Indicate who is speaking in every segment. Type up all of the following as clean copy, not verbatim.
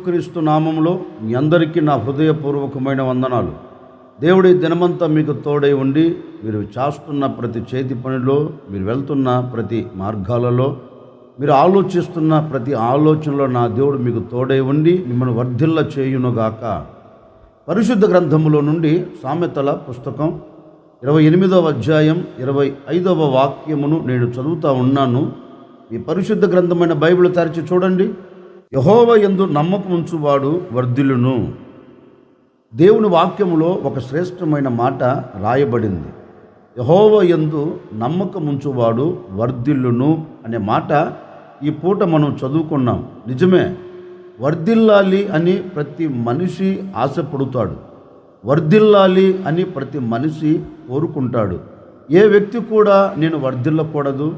Speaker 1: యేసుక్రీస్తు నామములో మీ అందరికీ నా హృదయపూర్వకమైన వందనాలు. దేవుడి దినమంతా మీకు తోడై ఉండి మీరు చేస్తున్న ప్రతి చేతి పనిలో, మీరు వెళ్తున్న ప్రతి మార్గాలలో, మీరు ఆలోచిస్తున్న ప్రతి ఆలోచనలో నా దేవుడు మీకు తోడై ఉండి మిమ్మల్ని వర్ధిల్ల చేయునుగాక. పరిశుద్ధ గ్రంథములో నుండి సామెతల పుస్తకం 28వ అధ్యాయం 25వ వాక్యమును నేను చదువుతూ ఉన్నాను. ఈ పరిశుద్ధ గ్రంథమైన బైబిల్ తెరిచి చూడండి. యెహోవా యందు నమ్మకం ఉంచువాడు వర్ధిల్లును. దేవుని వాక్యములో ఒక శ్రేష్టమైన మాట రాయబడింది. యెహోవా యందు నమ్మకం ఉంచువాడు వర్ధిల్లును అనే మాట ఈ పూట మనం చదువుకున్నాం. నిజమే, వర్ధిల్లాలి అని ప్రతి మనిషి ఆశపడుతాడు. వర్ధిల్లాలి అని ప్రతి మనిషి కోరుకుంటాడు. ఏ వ్యక్తి కూడా నేను వర్ధిల్లకూడదు,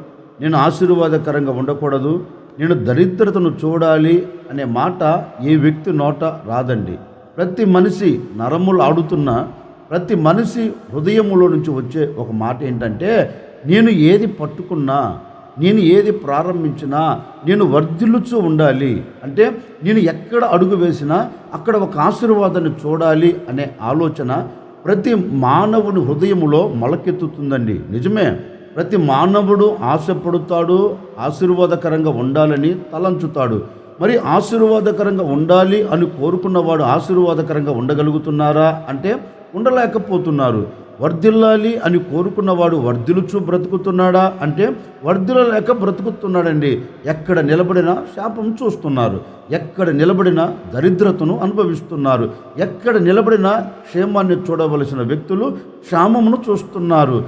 Speaker 1: నేను ఆశీర్వాదకరంగా ఉండకూడదు, నేను దరిద్రతను చూడాలి అనే మాట ఏ వ్యక్తి నోట రాదండి. ప్రతి మనిషి నరములు ఆడుతున్న ప్రతి మనిషి హృదయములో నుంచి వచ్చే ఒక మాట ఏంటంటే, నేను ఏది పట్టుకున్నా, నేను ఏది ప్రారంభించినా నేను వర్ధిల్లుచూ ఉండాలి. అంటే నేను ఎక్కడ అడుగు వేసినా అక్కడ ఒక ఆశీర్వాదాన్ని చూడాలి అనే ఆలోచన ప్రతి మానవుని హృదయములో మొలకెత్తుతుందండి. నిజమే, ప్రతి మానవుడు ఆశపడుతాడు, ఆశీర్వాదకరంగా ఉండాలని తలంచుతాడు. మరి ఆశీర్వాదకరంగా ఉండాలి అని కోరుకున్నవాడు ఆశీర్వాదకరంగా ఉండగలుగుతున్నారా అంటే ఉండలేకపోతున్నారు. వర్ధిల్లాలి అని కోరుకున్నవాడు వర్ధిల్లుచూ బ్రతుకుతున్నాడా అంటే వర్ధిల్లలేక బ్రతుకుతున్నాడండి. ఎక్కడ నిలబడినా శాపం చూస్తున్నారు, ఎక్కడ నిలబడినా దరిద్రతను అనుభవిస్తున్నారు, ఎక్కడ నిలబడినా క్షేమాన్ని చూడవలసిన వ్యక్తులు క్షామమును చూస్తున్నారు.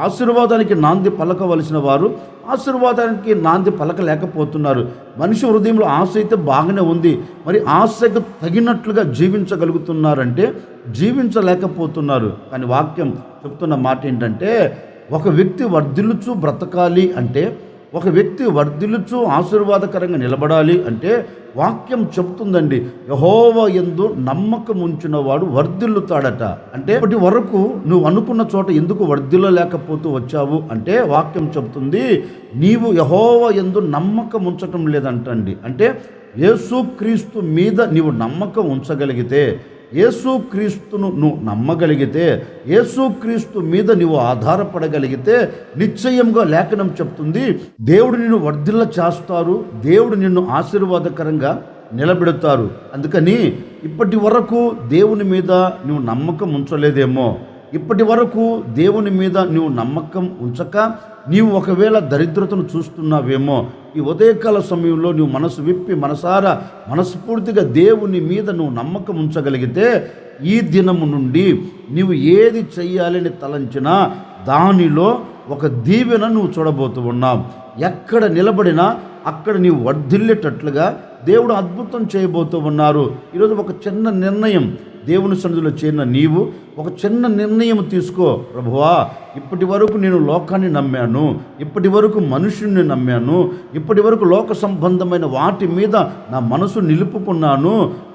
Speaker 1: ఆశీర్వాదానికి నాంది పలకవలసిన వారు ఆశీర్వాదానికి నాంది పలకలేకపోతున్నారు. మనిషి హృదయంలో ఆశ అయితే బాగానే ఉంది, మరి ఆశకు తగినట్లుగా జీవించగలుగుతున్నారంటే జీవించలేకపోతున్నారు. కానీ వాక్యం చెప్తున్న మాట ఏంటంటే, ఒక వ్యక్తి వర్ధిల్లుచూ బ్రతకాలి అంటే, ఒక వ్యక్తి వర్ధిల్లుచూ ఆశీర్వాదకరంగా నిలబడాలి అంటే వాక్యం చెప్తుందండి, యెహోవా యందు నమ్మకం ఉంచిన వాడు వర్ధిల్లుతాడట. అంటే ఇప్పటి వరకు నువ్వు అనుకున్న చోట ఎందుకు వర్ధిల్లలేకపోతూ వచ్చావు అంటే వాక్యం చెప్తుంది, నీవు యెహోవా యందు నమ్మకం ఉంచటం లేదంటండి. అంటే యేసుక్రీస్తు మీద నీవు నమ్మకం ఉంచగలిగితే, యేసుక్రీస్తును నువ్వు నమ్మగలిగితే, యేసుక్రీస్తు మీద నువ్వు ఆధారపడగలిగితే నిశ్చయంగా లేఖనం చెప్తుంది, దేవుడు నిన్ను వర్ధిల్ల చేస్తారు, దేవుడు నిన్ను ఆశీర్వాదకరంగా నిలబెడతారు. అందుకని ఇప్పటి వరకు దేవుని మీద నువ్వు నమ్మకం ఉంచలేదేమో, ఇప్పటి వరకు దేవుని మీద నువ్వు నమ్మకం ఉంచక నీవు ఒకవేళ దరిద్రతను చూస్తున్నావేమో, ఈ ఉదయకాల సమయంలో నువ్వు మనసు విప్పి మనసారా మనస్ఫూర్తిగా దేవుని మీద నువ్వు నమ్మకం ఉంచగలిగితే ఈ దినము నుండి నీవు ఏది చెయ్యాలని తలంచినా దానిలో ఒక దీవెన నువ్వు చూడబోతూ ఉన్నావు. ఎక్కడ నిలబడినా అక్కడ నీవు వర్ధిల్లేటట్లుగా దేవుడు అద్భుతం చేయబోతూ ఉన్నారు. ఈరోజు ఒక చిన్న నిర్ణయం, దేవుని సన్నిధిలో చేరిన నీవు ఒక చిన్న నిర్ణయం తీసుకో. ప్రభువా, ఇప్పటి వరకు నేను లోకాన్ని నమ్మాను, ఇప్పటి వరకు మనుషుల్ని నమ్మాను, ఇప్పటి వరకు లోక సంబంధమైన వాటి మీద నా మనసు నిలుపుకున్నాను,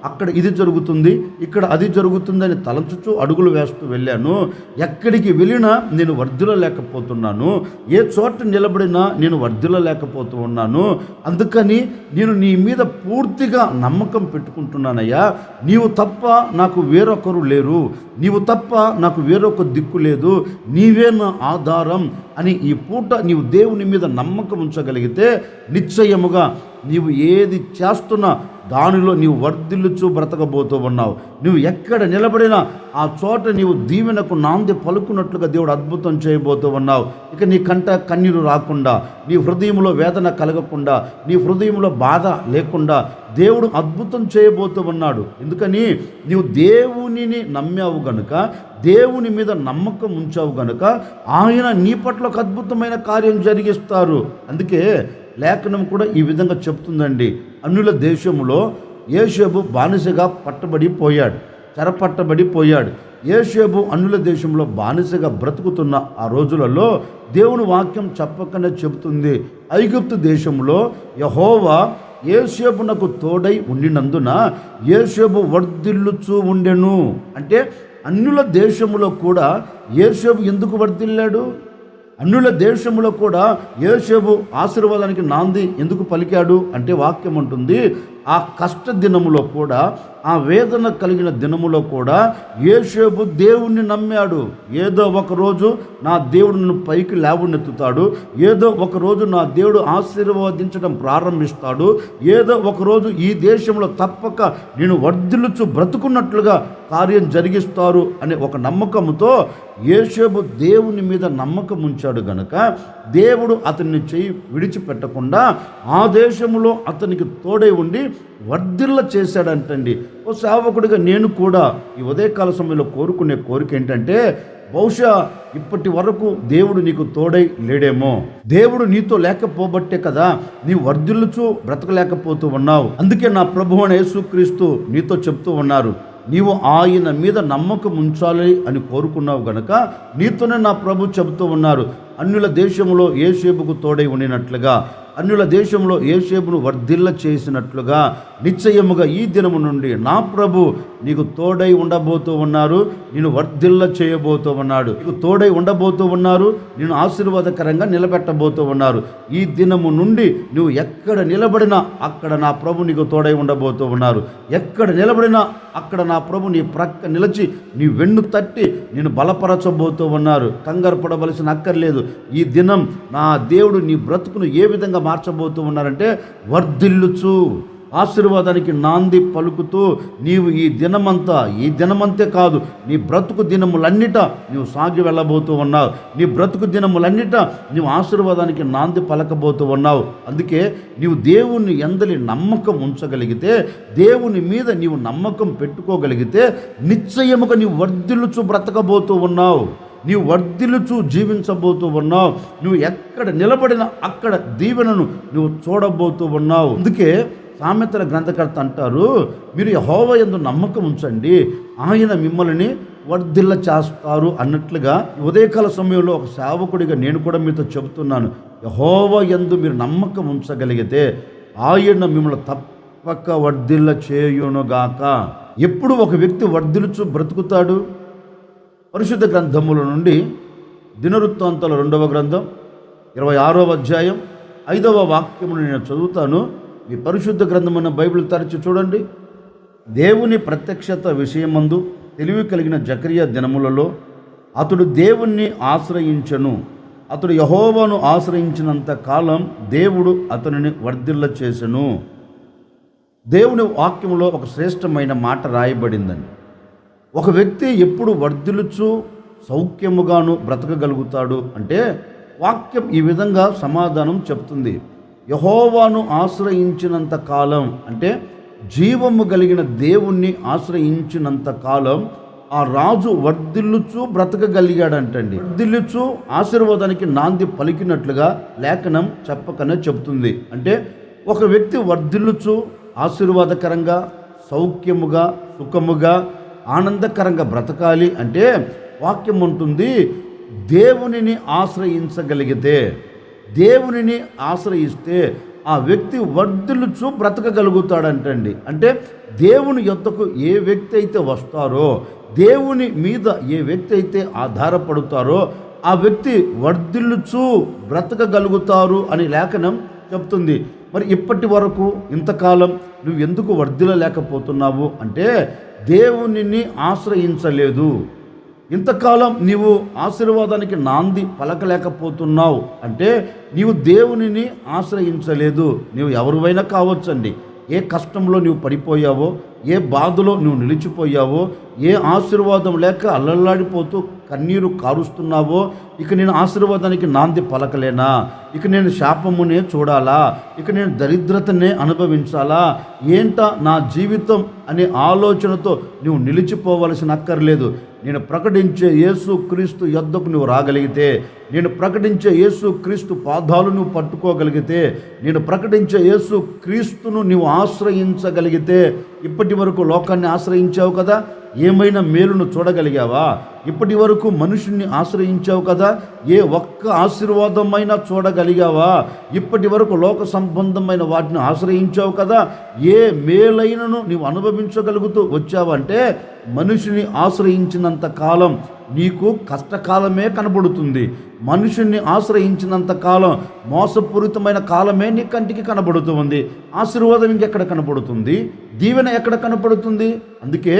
Speaker 1: అక్కడ ఇది జరుగుతుంది, ఇక్కడ అది జరుగుతుందని తలంచుచూ అడుగులు వేస్తూ వెళ్ళాను. ఎక్కడికి వెళ్ళినా నేను వర్ధిల్లలేకపోతున్నాను, ఏ చోట నిలబడినా నేను వర్ధిల్లలేకపోతూ ఉన్నాను. అందుకని నేను నీ మీద పూర్తిగా నమ్మకం పెట్టుకుంటున్నానయ్యా. నీవు తప్ప నాకు వేరొకరు లేరు, నీవు తప్ప నాకు వేరొక దిక్కు లేదు, నీవే నా ఆధారం అని ఈ పూట నీవు దేవుని మీద నమ్మకం ఉంచగలిగితే నిశ్చయముగా నీవు ఏది చేస్తున్నా దానిలో నీవు వర్ధిల్లుచూ బ్రతకబోతూ ఉన్నావు. నువ్వు ఎక్కడ నిలబడినా ఆ చోట నీవు దీవెనకు నాంది పలుకున్నట్లుగా దేవుడు అద్భుతం చేయబోతూ ఉన్నావు. ఇక నీ కంట కన్నీరు రాకుండా, నీ హృదయంలో వేదన కలగకుండా, నీ హృదయంలో బాధ లేకుండా దేవుడు అద్భుతం చేయబోతూ ఉన్నాడు. ఎందుకని నీవు దేవునిని నమ్మావు గనుక, దేవుని మీద నమ్మకం ఉంచావు గనుక ఆయన నీ పట్ల ఒక అద్భుతమైన కార్యం జరిగిస్తారు. అందుకే లేఖనం కూడా ఈ విధంగా చెప్తుందండి, అన్యుల దేశంలో యోసేపు బానిసగా పట్టబడిపోయాడు, చెరపట్టబడిపోయాడు. యోసేపు అన్యుల దేశంలో బానిసగా బ్రతుకుతున్న ఆ రోజులలో దేవుని వాక్యం చెప్పకనే చెబుతుంది, ఐగుప్తు దేశంలో యెహోవా యోసేపునకు తోడై ఉండినందున యోసేపు వర్ధిల్లుచూ ఉండెను. అంటే అన్యుల దేశంలో కూడా యోసేపు ఎందుకు వర్ధిల్లాడు? అన్యుల దేశంలో కూడా యోసేపు ఆశీర్వాదానికి నాంది ఎందుకు పలికాడు అంటే వాక్యం ఉంటుంది, ఆ కష్ట దినములో కూడా, ఆ వేదన కలిగిన దినములో కూడా యోసేపు దేవుణ్ణి నమ్మాడు. ఏదో ఒకరోజు నా దేవుడు నన్ను పైకి లేవనెత్తుతాడు, ఏదో ఒకరోజు నా దేవుడు ఆశీర్వదించడం ప్రారంభిస్తాడు, ఏదో ఒకరోజు ఈ దేశంలో తప్పక నేను వర్ధిల్లుచు బ్రతుకున్నట్లుగా కార్యం జరిగిస్తారు అనే ఒక నమ్మకంతో యోసేపు దేవుని మీద నమ్మకం ఉంచాడు గనుక దేవుడు అతన్ని చేయి విడిచిపెట్టకుండా ఆ దేశంలో అతనికి తోడై ఉండి వర్ధిల్ల చేశాడంటండి. ఓ సేవకుడిగా నేను కూడా ఈ ఉదయకాల సమయంలో కోరుకునే కోరిక ఏంటంటే, బహుశా ఇప్పటి వరకు దేవుడు నీకు తోడై లేడేమో, దేవుడు నీతో లేకపోబట్టే కదా నీ వర్ధిల్లుచూ బ్రతకలేకపోతూ ఉన్నావు. అందుకే నా ప్రభువైన యేసుక్రీస్తు నీతో చెప్తూ ఉన్నారు, నీవు ఆయన మీద నమ్మకం ఉంచాలి అని కోరుకున్నావు గనక నీతోనే నా ప్రభు చెబుతూ ఉన్నారు, అన్యుల దేశంలో యోసేపుకు తోడై ఉండినట్లుగా, అన్యుల దేశంలో యోసేపును వర్ధిల్ల చేసినట్లుగా నిశ్చయముగా ఈ దినము నుండి నా ప్రభు నీకు తోడై ఉండబోతూ ఉన్నారు, నేను వర్ధిల్ల చేయబోతూ ఉన్నాడు, నీకు తోడై ఉండబోతూ ఉన్నారు, నేను ఆశీర్వాదకరంగా నిలబెట్టబోతూ ఉన్నారు. ఈ దినము నుండి నువ్వు ఎక్కడ నిలబడినా అక్కడ నా ప్రభు నీకు తోడై ఉండబోతూ ఉన్నారు. ఎక్కడ నిలబడినా అక్కడ నా ప్రభు నీ ప్రక్క నిలిచి నీ వెన్ను తట్టి నేను బలపరచబోతూ ఉన్నారు. కంగారు పడవలసిన అక్కర్లేదు. ఈ దినం నా దేవుడు నీ బ్రతుకును ఏ విధంగా మార్చబోతూ ఉన్నారంటే, వర్ధిల్లుచు ఆశీర్వాదానికి నాంది పలుకుతూ నీవు ఈ దినమంతే కాదు, నీ బ్రతుకు దినములన్నిట నీవు సాగి వెళ్ళబోతూ ఉన్నావు. నీ బ్రతుకు దినములన్నిట నీవు ఆశీర్వాదానికి నాంది పలకబోతూ ఉన్నావు. అందుకే నీవు దేవుని యందలి నమ్మకం ఉంచగలిగితే, దేవుని మీద నీవు నమ్మకం పెట్టుకోగలిగితే నిశ్చయముగా నీవు వర్ధిల్లుచు బ్రతకబోతూ ఉన్నావు, నీవు వర్ధిల్లుచు జీవించబోతూ ఉన్నావు. నువ్వు ఎక్కడ నిలబడినా అక్కడ దీవెనను నువ్వు చూడబోతూ ఉన్నావు. అందుకే సామెతల గ్రంథకర్త అంటారు, మీరు యెహోవా యందు నమ్మకం ఉంచండి, ఆయన మిమ్మల్ని వర్ధిల్ల చేస్తారు అన్నట్లుగా ఉదయకాల సమయంలో ఒక సేవకుడిగా నేను కూడా మీతో చెబుతున్నాను, యెహోవా యందు మీరు నమ్మకం ఉంచగలిగితే ఆయన మిమ్మల్ని తప్పక వర్ధిల్ల చేయునుగాక. ఎప్పుడు ఒక వ్యక్తి వర్ధిల్లుచు బ్రతుకుతాడు? పరిశుద్ధ గ్రంథముల నుండి దినవృత్తాంతాల 2వ గ్రంథం 26వ అధ్యాయం 5వ వాక్యమును నేను చదువుతాను. ఈ పరిశుద్ధ గ్రంథమైన బైబిల్ తరచి చూడండి. దేవుని ప్రత్యక్షత విషయమందు తెలివి కలిగిన జకరియా దినములలో అతడు దేవుణ్ణి ఆశ్రయించెను. అతడు యెహోవాను ఆశ్రయించినంత కాలం దేవుడు అతనిని వర్ధిల్ల చేసెను. దేవుని వాక్యములో ఒక శ్రేష్టమైన మాట రాయబడిందండి. ఒక వ్యక్తి ఎప్పుడు వర్ధిల్లుచు సౌఖ్యముగాను బ్రతకగలుగుతాడు అంటే వాక్యం ఈ విధంగా సమాధానం చెప్తుంది. యెహోవాను ఆశ్రయించినంత కాలం అంటే జీవము కలిగిన దేవుణ్ణి ఆశ్రయించినంత కాలం ఆ రాజు వర్ధిల్లుచు బ్రతకగలిగాడంటండి. వర్ధిల్లుచు ఆశీర్వాదానికి నాంది పలికినట్లుగా లేఖనం చెప్పకనే చెబుతుంది. అంటే ఒక వ్యక్తి వర్ధిల్లుచు ఆశీర్వాదకరంగా సౌఖ్యముగా సుఖముగా ఆనందకరంగా బ్రతకాలి అంటే వాక్యం ఉంటుంది, దేవునిని ఆశ్రయించగలిగితే, దేవునిని ఆశ్రయిస్తే ఆ వ్యక్తి వర్ధిల్లుచు బ్రతకగలుగుతాడంటండి. అంటే దేవుని యొద్దకు ఏ వ్యక్తి అయితే వస్తారో, దేవుని మీద ఏ వ్యక్తి అయితే ఆధారపడతారో ఆ వ్యక్తి వర్ధిల్లుచు బ్రతకగలుగుతారు అని లేఖనం చెప్తుంది. మరి ఇప్పటి వరకు ఇంతకాలం నువ్వు ఎందుకు వర్ధిల్లలేకపోతున్నావు అంటే దేవునిని ఆశ్రయించలేదు. ఇంతకాలం నీవు ఆశీర్వాదానికి నాంది పలకలేకపోతున్నావు అంటే నీవు దేవునిని ఆశ్రయించలేదు. నీవు ఎవరివైనా కావచ్చండి. ఏ కష్టంలో నువ్వు పడిపోయావో, ఏ బాధలో నువ్వు నిలిచిపోయావో, ఏ ఆశీర్వాదం లేక అల్లల్లాడిపోతూ కన్నీరు కారుస్తున్నావో, ఇక నేను ఆశీర్వాదానికి నాంది పలకలేనా, ఇక నేను శాపమునే చూడాలా, ఇక నేను దరిద్రతనే అనుభవించాలా, ఏంటా నా జీవితం అనే ఆలోచనతో నువ్వు నిలిచిపోవలసిన అక్కర్లేదు. నేను ప్రకటించే యేసు క్రీస్తు యొద్దకు నువ్వు రాగలిగితే, నేను ప్రకటించే యేసు క్రీస్తు పాదాలు నువ్వు పట్టుకోగలిగితే, నేను ప్రకటించే యేసు క్రీస్తును నువ్వు ఆశ్రయించగలిగితే, ఇప్పటి వరకు లోకాన్ని ఆశ్రయించావు కదా, ఏమైనా మేలును చూడగలిగావా? ఇప్పటి వరకు మనుషుల్ని ఆశ్రయించావు కదా, ఏ ఒక్క ఆశీర్వాదమైనా చూడగలిగావా? ఇప్పటి వరకు లోక సంబంధమైన వాటిని ఆశ్రయించావు కదా, ఏ మేలైనను నీవు అనుభవించగలుగుతూ వచ్చావంటే మనిషిని ఆశ్రయించినంత కాలం నీకు కష్టకాలమే కనబడుతుంది. మనుషుణ్ణి ఆశ్రయించినంత కాలం మోసపూరితమైన కాలమే నీ కంటికి కనబడుతుంది. ఆశీర్వాదం ఇంకెక్కడ కనబడుతుంది? దీవెన ఎక్కడ కనబడుతుంది? అందుకే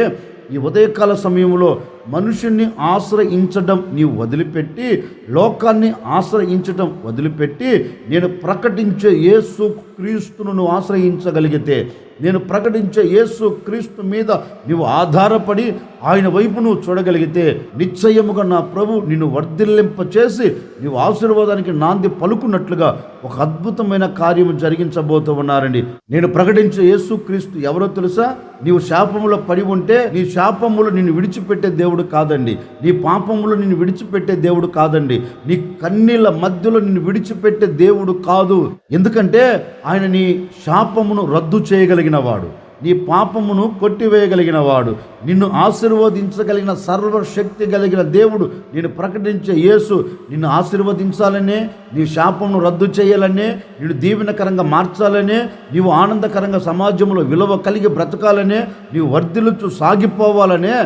Speaker 1: ఈ ఉదయకాల సమయంలో మనుషుణ్ణి ఆశ్రయించడం నీవు వదిలిపెట్టి, లోకాన్ని ఆశ్రయించడం వదిలిపెట్టి, నేను ప్రకటించే యేసు క్రీస్తును నువ్వు ఆశ్రయించగలిగితే, నేను ప్రకటించే యేసు క్రీస్తు మీద నువ్వు ఆధారపడి ఆయన వైపు నువ్వు చూడగలిగితే, నిశ్చయముగా నా ప్రభు నిన్ను వర్ధిల్లింప చేసి నీవు ఆశీర్వాదానికి నాంది పలుకున్నట్లుగా ఒక అద్భుతమైన కార్యము జరిగించబోతూ ఉన్నారండి. నేను ప్రకటించే యేసు క్రీస్తు ఎవరో తెలుసా? నీవు శాపములో పడి ఉంటే నీ శాపములు నిన్ను విడిచిపెట్టే దేవుడు కాదండి. నీ పాపములు నిన్ను విడిచిపెట్టే దేవుడు కాదండి. నీ కన్నీళ్ళ మధ్యలో నిన్ను విడిచిపెట్టే దేవుడు కాదు. ఎందుకంటే ఆయన నీ శాపమును రద్దు చేయగలిగిన వాడు, నీ పాపమును కొట్టివేయగలిగిన వాడు, నిన్ను ఆశీర్వదించగలిగిన సర్వశక్తి కలిగిన దేవుడు. నేను ప్రకటించే యేసు నిన్ను ఆశీర్వదించాలనే, నీ శాపమును రద్దు చేయాలనే, నిన్ను దీవెనకరంగా మార్చాలనే, నీవు ఆనందకరంగా సమాజంలో విలువ కలిగి బ్రతకాలనే, నీవు వర్ధిల్లుచు సాగిపోవాలనే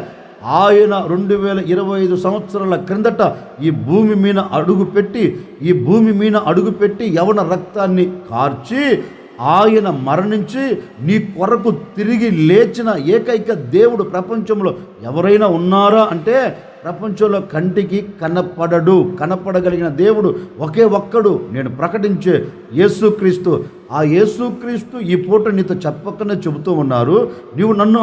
Speaker 1: ఆయన 2025 సంవత్సరాల క్రిందట ఈ భూమి మీద అడుగుపెట్టి యవన రక్తాన్ని కార్చి ఆయన మరణించి నీ కొరకు తిరిగి లేచిన ఏకైక దేవుడు ప్రపంచంలో ఎవరైనా ఉన్నారా అంటే, ప్రపంచంలో కంటికి కనపడగలిగిన దేవుడు ఒకే ఒక్కడు, నేను ప్రకటించే యేసుక్రీస్తు. ఆ యేసుక్రీస్తు ఈ పూట నీతో చెప్పకనే చెబుతూ ఉన్నారు, నీవు నన్ను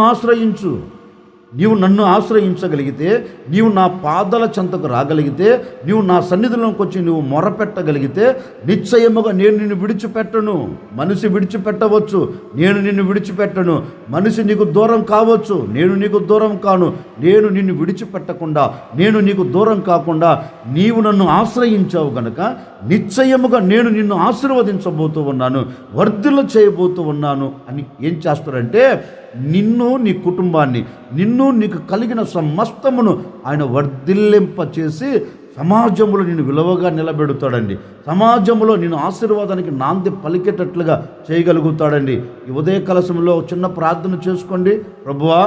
Speaker 1: ఆశ్రయించగలిగితే, నీవు నా పాదాల చెంతకు రాగలిగితే, నీవు నా సన్నిధిలోకి వచ్చి నువ్వు మొరపెట్టగలిగితే, నిశ్చయముగా నేను నిన్ను విడిచిపెట్టను. మనిషి విడిచిపెట్టవచ్చు, నేను నిన్ను విడిచిపెట్టను. మనిషి నీకు దూరం కావచ్చు, నేను నీకు దూరం కాను. నేను నిన్ను విడిచిపెట్టకుండా, నేను నీకు దూరం కాకుండా, నీవు నన్ను ఆశ్రయించావు గనక నిశ్చయముగా నేను నిన్ను ఆశీర్వదించబోతూ ఉన్నాను, వర్ధిల్ల చేయబోతూ ఉన్నాను అని ఏం చేస్తారంటే, నిన్ను, నీ కుటుంబాన్ని, నీకు కలిగిన సమస్తమును ఆయన వర్ధిల్లింప చేసి సమాజంలో నిన్ను విలువగా నిలబెడతాడండి. సమాజంలో నేను ఆశీర్వాదానికి నాంది పలికేటట్లుగా చేయగలుగుతాడండి. ఈ ఉదయకాల సమయంలో చిన్న ప్రార్థన చేసుకోండి. ప్రభువా,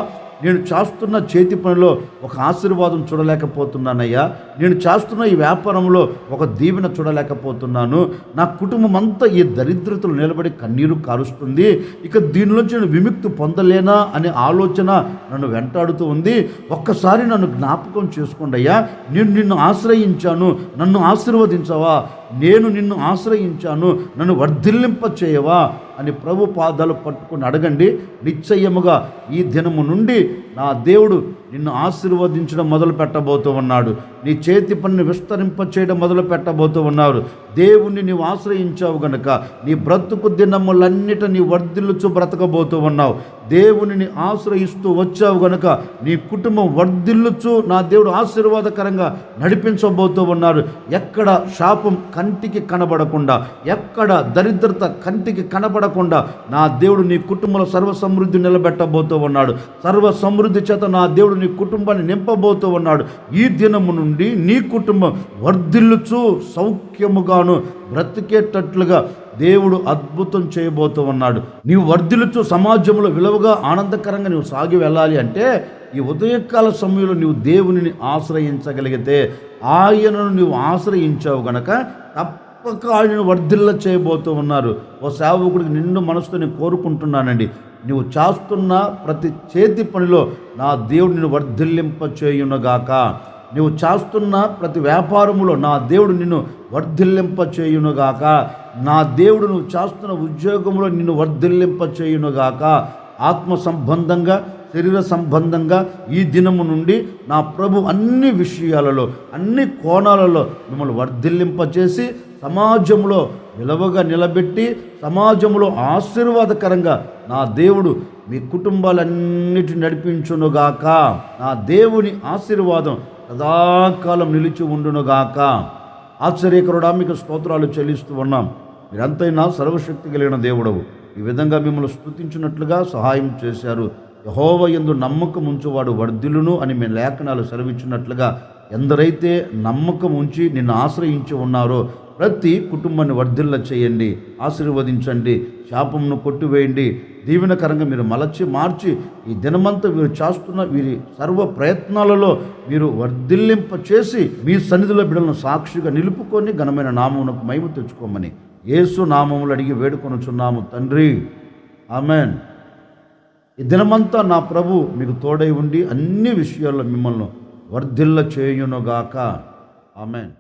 Speaker 1: నేను చేస్తున్న చేతి పనిలో ఒక ఆశీర్వాదం చూడలేకపోతున్నానయ్యా. నేను చేస్తున్న ఈ వ్యాపారంలో ఒక దీవెన చూడలేకపోతున్నాను. నా కుటుంబం అంతా ఈ దరిద్రతలు నిలబడి కన్నీరు కారుస్తుంది. ఇక దీనిలోంచి నేను విముక్తి పొందలేనా అనే ఆలోచన నన్ను వెంటాడుతూ ఉంది. ఒక్కసారి నన్ను జ్ఞాపకం చేసుకోండి అయ్యా. నేను నిన్ను ఆశ్రయించాను, నన్ను ఆశీర్వదించవా? నేను నిన్ను ఆశ్రయించాను, నన్ను వర్ధిల్లింప చేయవా అని ప్రభు పాదాలు పట్టుకుని అడగండి. నిశ్చయముగా ఈ దినము నుండి నా దేవుడు నిన్ను ఆశీర్వదించడం మొదలు పెట్టబోతూ ఉన్నాడు. నీ చేతి పనిని విస్తరింప చేయడం మొదలు పెట్టబోతూ ఉన్నారు. దేవుణ్ణి నీవు ఆశ్రయించావు గనుక నీ బ్రతుకు దినములన్నిట నీ వర్ధిల్లుచు బ్రతకబోతూ ఉన్నావు. దేవుని ఆశ్రయిస్తూ వచ్చావు గనుక నీ కుటుంబం వర్ధిల్లుచు నా దేవుడు ఆశీర్వాదకరంగా నడిపించబోతూ ఉన్నారు. ఎక్కడ శాపం కంటికి కనబడకుండా, ఎక్కడ దరిద్రత కంటికి కనబడకుండా నా దేవుడు నీ కుటుంబంలో సర్వ సమృద్ధి నిలబెట్టబోతూ ఉన్నాడు. సర్వ సమృద్ధి చేత నా దేవుడు నీ కుటుంబాన్ని నింపబోతూ ఉన్నాడు. ఈ దినము నుండి నీ కుటుంబం వర్ధిల్లుచు సౌఖ్యముగాను బ్రతికేటట్లుగా దేవుడు అద్భుతం చేయబోతూ ఉన్నాడు. నీవు వర్ధిల్లుచు సమాజంలో విలువగా ఆనందకరంగా నీవు సాగి వెళ్ళాలి అంటే, ఈ ఉదయకాల సమయంలో నీవు దేవునిని ఆశ్రయించగలిగితే, ఆయనను నీవు ఆశ్రయించావు గనక తప్పక ఆయనను వర్ధిల్ల చేయబోతూ ఉన్నారు. ఓ సేవకుడికి నిండు మనసుతో నేను కోరుకుంటున్నానండి, నువ్వు చేస్తున్న ప్రతి చేతి పనిలో నా దేవుడు నిన్ను వర్ధిల్లింప చేయునుగాక. నువ్వు చేస్తున్న ప్రతి వ్యాపారములో నా దేవుడు నిన్ను వర్ధిల్లింప చేయునుగాక. నా దేవుడు నువ్వు చేస్తున్న ఉద్యోగంలో నిన్ను వర్ధిల్లింప చేయునుగాక. ఆత్మ సంబంధంగా, శరీర సంబంధంగా ఈ దినము నుండి నా ప్రభు అన్ని విషయాలలో, అన్ని కోణాలలో మిమ్మల్ని వర్ధిల్లింపచేసి సమాజంలో విలువగా నిలబెట్టి సమాజంలో ఆశీర్వాదకరంగా నా దేవుడు మీ కుటుంబాలన్నిటిని నడిపించునుగాక. నా దేవుని ఆశీర్వాదం సదాకాలం నిలిచి ఉండునుగాక. ఆశ్చర్యకరుడా, మీకు స్తోత్రాలు చెల్లిస్తూ ఉన్నాం. మీరంతైనా సర్వశక్తి కలిగిన దేవుడవు. ఈ విధంగా మిమ్మల్ని స్తుతించినట్లుగా సహాయం చేశారు. యెహోవా యందు నమ్మకం ఉంచువాడు వర్ధిల్లును అని మీ లేఖనాలు సెలవిచ్చినట్లుగా ఎందరైతే నమ్మకం ఉంచి నిన్ను ఆశ్రయించి ఉన్నారో ప్రతి కుటుంబాన్ని వర్ధిల్ల చేయండి, ఆశీర్వదించండి, శాపంను కొట్టివేయండి. దీవెనకరంగా మీరు మార్చి ఈ దినమంతా వీరు చేస్తున్న వీరి సర్వ ప్రయత్నాలలో మీరు వర్ధిల్లింప చేసి మీ సన్నిధిలో బిడ్డలను సాక్షిగా నిలుపుకొని ఘనమైన నామమునకు మహిమ తెచ్చుకోమని యేసు నామములు అడిగి వేడుకొనుచున్నాము తండ్రి, ఆమెన్. ఈ దినమంతా నా ప్రభు మీకు తోడై ఉండి అన్ని విషయాల్లో మిమ్మల్ని వర్ధిల్ల చేయునుగాక, ఆమెన్.